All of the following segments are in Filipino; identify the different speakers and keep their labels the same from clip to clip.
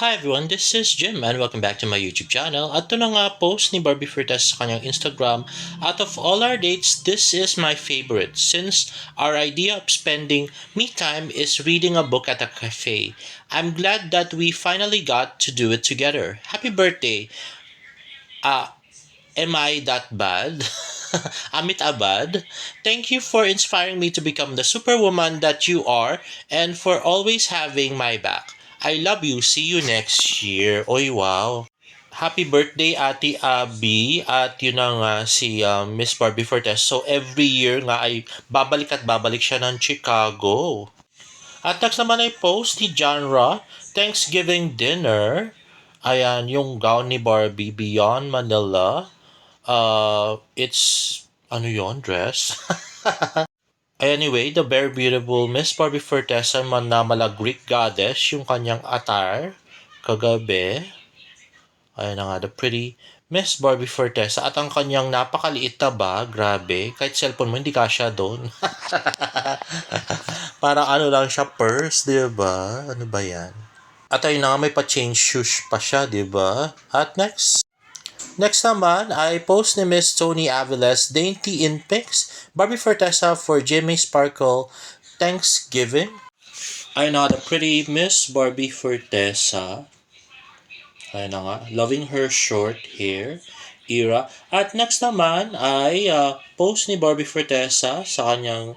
Speaker 1: Hi everyone, this is Jim and welcome back to my YouTube channel. At ito na nga post ni Barbie Furtes sa kanyang Instagram. Out of all our dates, this is my favorite since our idea of spending me time is reading a book at a cafe. I'm glad that we finally got to do it together. Happy birthday! Am I that bad? Amit Abad, thank you for inspiring me to become the superwoman that you are and for always having my back. I love you. See you next year. Oy, wow. Happy birthday, Ate Abby. At yun na nga si Miss Barbie Fortes. So, every year nga ay babalik at babalik siya ng Chicago. At next naman ay post ni Genre, Thanksgiving dinner. Ayan, yung gown ni Barbie Beyond Manila. It's ano yon dress? Anyway, the very beautiful Miss Barbie Fortesa man na mala Greek goddess yung kanyang attire kagabi. Ayan na nga, the pretty Miss Barbie Fortesa at ang kanyang napakaliit na bag, grabe. Kahit cellphone mo, hindi kasya doon. Parang ano lang siya, purse, di ba? Ano ba yan? At ayun na nga, may pa-change shoes pa siya, di ba? At next naman ay post ni Miss Tony Aviles, Dainty in Pics, Barbie Fortesa for Jimmy Sparkle Thanksgiving. Ay na, the pretty Miss Barbie Fortesa. Ay na nga, loving her short hair era. At next naman ay post ni Barbie Fortesa sa kanyang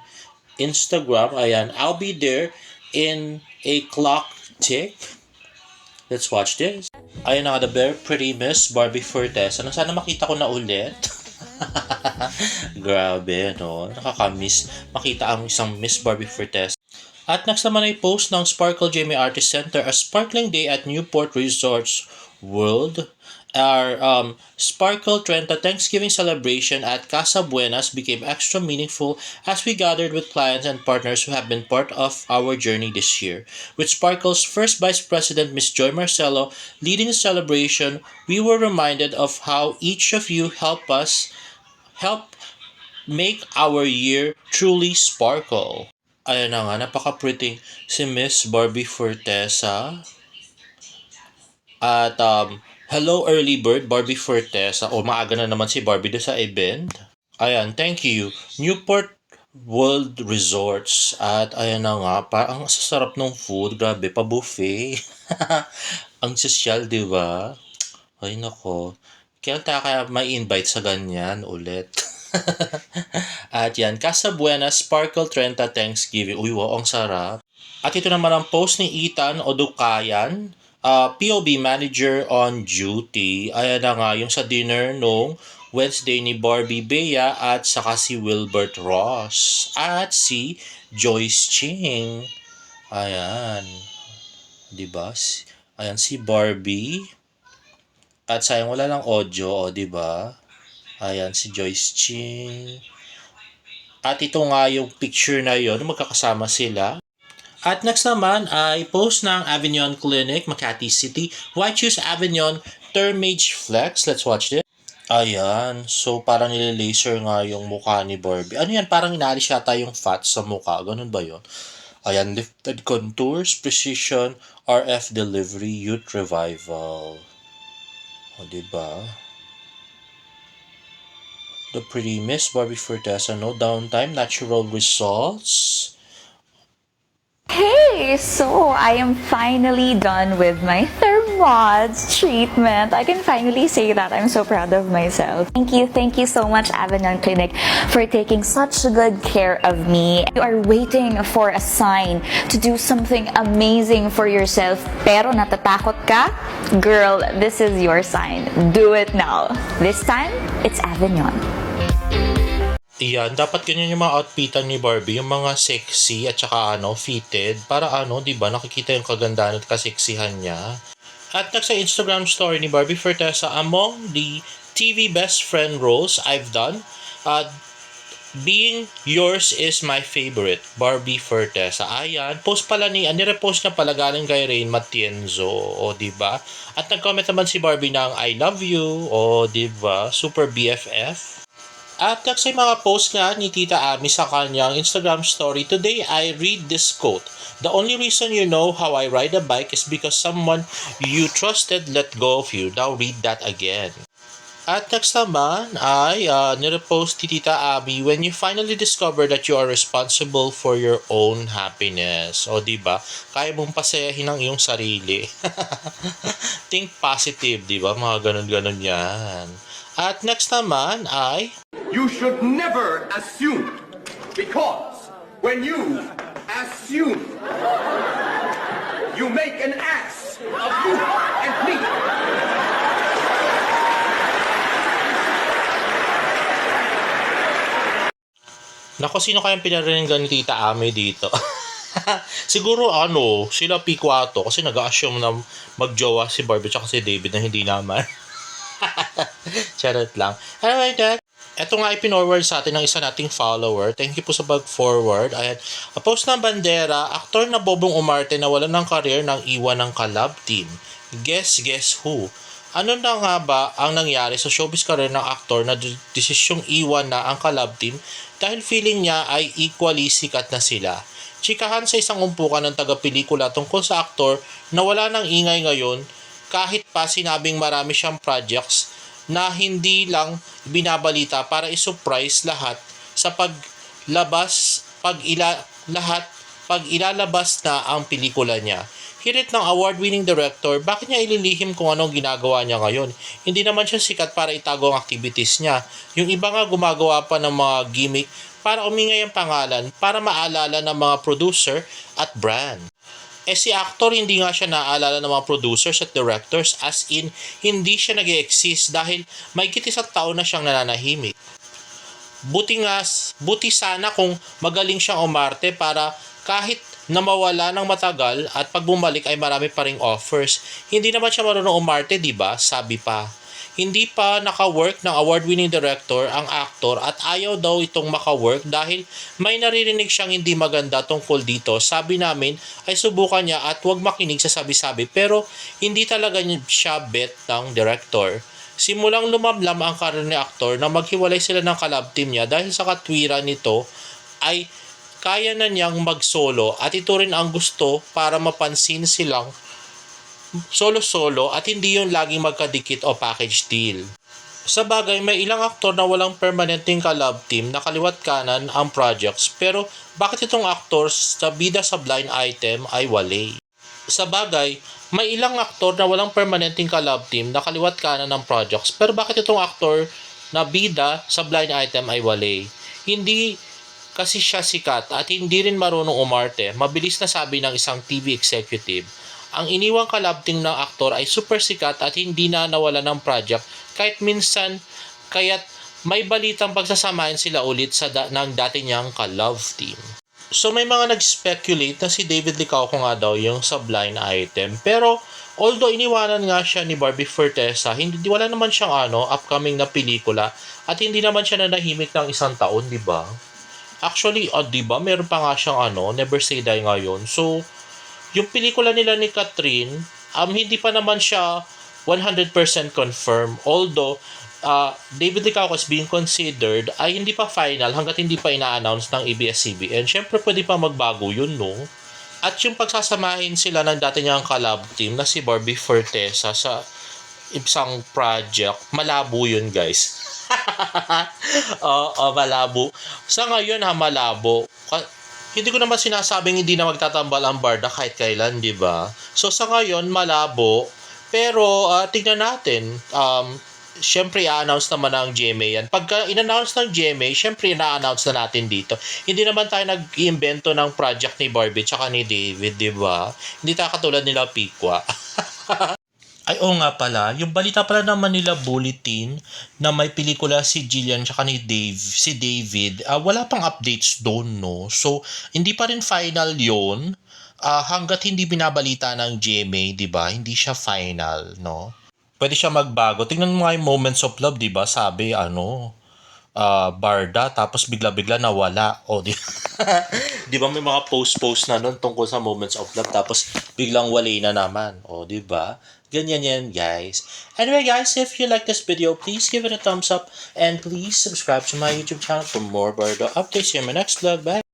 Speaker 1: Instagram. Ayan, I'll be there in a clock tick. Let's watch this. Ayun na nga, the very pretty Miss Barbie Fortes. Ano, sana makita ko na ulit. Grabe, no? Nakakamiss makita ang isang Miss Barbie Fortes. At next naman ay post ng Sparkle Jamie Artist Center, a sparkling day at Newport Resorts World. Our Sparkle Trenta Thanksgiving celebration at Casa Buenas became extra meaningful as we gathered with clients and partners who have been part of our journey this year. With Sparkle's first Vice President, Ms. Joy Marcelo, leading the celebration, we were reminded of how each of you help make our year truly sparkle. Ayan na nga, napaka-pretty si Miss Barbie Fortesa. At hello early bird Barbie Fortesa. O maaga na naman si Barbie doon sa event. Ayan, thank you. Newport World Resorts. At ayan na nga, parang sasarap ng food. Grabe, pa-buffet. Ang sosyal, di ba? Ay nako. Kaya may invite sa ganyan ulit. At yan, Casa Buena Sparkle Trenta Thanksgiving. Uy, wow, ang sarap. At ito naman ang post ni Ethan Odukayan, POB Manager on Duty. Ayan na nga, yung sa dinner nung Wednesday ni Barbie Bea at saka si Wilbert Ross. At si Joyce Ching. Ayan. Diba? Ayan si Barbie. At sayang wala lang audio, o diba? Ayan si Joyce Ching. At ito nga yung picture na yon, magkakasama sila. At next naman ay post ng Avignon Clinic, Makati City. Why choose Avignon Thermage Flex? Let's watch this. Ayan. So, parang nililaser nga yung mukha ni Barbie. Ano yan? Parang inaalis yata yung fat sa mukha. Ganun ba yun? Ayan. Lifted contours, precision, RF delivery, youth revival. O, diba? The pretty Miss Barbie Fortesa, no downtime, natural results.
Speaker 2: Hey, so I am finally done with my Thermods treatment. I can finally say that. I'm so proud of myself. Thank you so much, Avignon Clinic, for taking such good care of me. You are waiting for a sign to do something amazing for yourself, pero natatakot ka? Girl, this is your sign. Do it now. This time, it's Avignon.
Speaker 1: Iyan, dapat ganyan yung mga outfitan ni Barbie, yung mga sexy at saka fitted. Para di ba, nakikita yung kagandahan at kaseksihan niya. At sa Instagram story ni Barbie Fortesa, among the TV best friend roles I've done, being yours is my favorite, Barbie Fortesa. Ayan, post pala nirepost niya pala galing kay Rain Matienzo, o diba? At nag-comment naman si Barbie ng I love you, o diba? Super BFF. At sa mga post nga ni Tita Ami sa kanyang Instagram story, today I read this quote. The only reason you know how I ride a bike is because someone you trusted let go of you. Now read that again. At next naman ay nirepost ni Tita Abby, when you finally discover that you are responsible for your own happiness. O diba? Kaya mong pasayahin ang iyong sarili. Think positive, diba? Mga ganun-ganun yan. At next naman ay
Speaker 3: You should never assume, because when you assume, you make an ass of you and me.
Speaker 1: Nako, sino kayang pinariningan ni Tita Ame dito? Siguro sila P4 kasi nag-assume na magjowa si Barbie at si David na hindi naman. Charot lang. Anyway, eto nga ay pinorward sa atin ng isa nating follower. Thank you po sa pag-forward. Ayan. A post ng bandera, aktor na Bobong Umarte na wala ng career nang iwan ng Kalab team. Guess who? Ano na nga ba ang nangyari sa showbiz career ng aktor na desisyong iwan na ang Kalab team dahil feeling niya ay equally sikat na sila? Chikahan sa isang umpukan ng taga-pelikula tungkol sa aktor na wala ng ingay ngayon kahit pa sinabing marami siyang projects na hindi lang binabalita para i-surprise lahat sa pag ilalabas na ang pelikula niya. Hirit ng award-winning director, bakit niya ililihim kung anong ginagawa niya ngayon? Hindi naman siya sikat para itago ang activities niya. Yung iba nga gumagawa pa ng mga gimmick para umingay ang pangalan, para maalala ng mga producer at brand. Si actor, hindi nga siya naaalala ng mga producers at directors, as in, hindi siya nag-exist dahil may isang taon na siyang nananahimik. Buti sana kung magaling siyang umarte para kahit na mawala ng matagal at pag bumalik ay marami pa ring offers. Hindi naman siya marunong umarte, diba? Sabi pa. Hindi pa naka-work ng award-winning director ang aktor at ayaw daw itong maka-work dahil may naririnig siyang hindi maganda tungkol dito. Sabi namin ay subukan niya at huwag makinig sa sabi-sabi, pero hindi talaga siya bet ng director. Simulang lumamlam ang karir ni aktor na maghiwalay sila ng Kalab team niya dahil sa katwiran nito ay kaya na niyang mag-solo at ito rin ang gusto para mapansin silang solo-solo at hindi yung laging magkadikit o package deal. Sa bagay, may ilang aktor na walang permanenteng Kalab team na kaliwat kanan ang projects, pero bakit itong aktor sa bida sa blind item ay wale? Sa bagay, may ilang aktor na walang permanenteng Kalab team na kaliwat kanan ng projects, pero bakit itong aktor na bida sa blind item ay wale? Hindi kasi siya sikat at hindi rin marunong umarte, mabilis na sabi ng isang TV executive. Ang iniwang Kalab team ng aktor ay super sikat at hindi na nawala ng project kahit minsan, kaya't may balitang pagsasamahin sila ulit ng dati niyang Kalab team. So may mga nag-speculate na si David Licauco nga daw yung sa blind item, pero although iniwanan nga siya ni Barbie Fortesa, wala naman siyang upcoming na pelikula at hindi naman siya nanahimik ng isang taon, di ba? Actually, di ba, meron pa nga siyang Never Say Die ngayon. So, yung pelikula nila ni Catherine, hindi pa naman siya 100% confirmed. Although, David Licauco is being considered ay hindi pa final hanggat hindi pa ina-announce ng ABS-CBN. Siyempre, pwede pa magbago yun, no? At yung pagsasamahin sila ng dati niyang Kalab team na si Barbie Fortesa sa isang project, malabo yun, guys. Malabo. Sa ngayon malabo. Hindi ko naman sinasabing hindi na magtatambal ang Barda kahit kailan, di ba? So sa ngayon malabo, pero tignan natin. Syempre i-announce naman ng GMA yan. Pagka in-announce ng GMA, syempre na-announce na natin dito. Hindi naman tayo nag-iimbento ng project ni Barbie tsaka ni David, di ba? Hindi tayo katulad nila Pikwa. Ay, oo nga pala. Yung balita pala naman nila Bulletin na may pelikula si Jillian tsaka si David. Wala pang updates doon, no? So, hindi pa rin final yon hanggat hindi binabalita ng GMA, di ba? Hindi siya final, no? Pwede siya magbago. Tingnan mo nga yung Moments of Love, di ba? Sabi, barda, tapos bigla-bigla nawala. O, di, di ba may mga post-post na nun tungkol sa moments of love, tapos biglang wali na naman. O, di ba? Ganyan yan, guys. Anyway, guys, if you like this video, please give it a thumbs up and please subscribe to my YouTube channel for more barda updates. See you in my next vlog. Bye!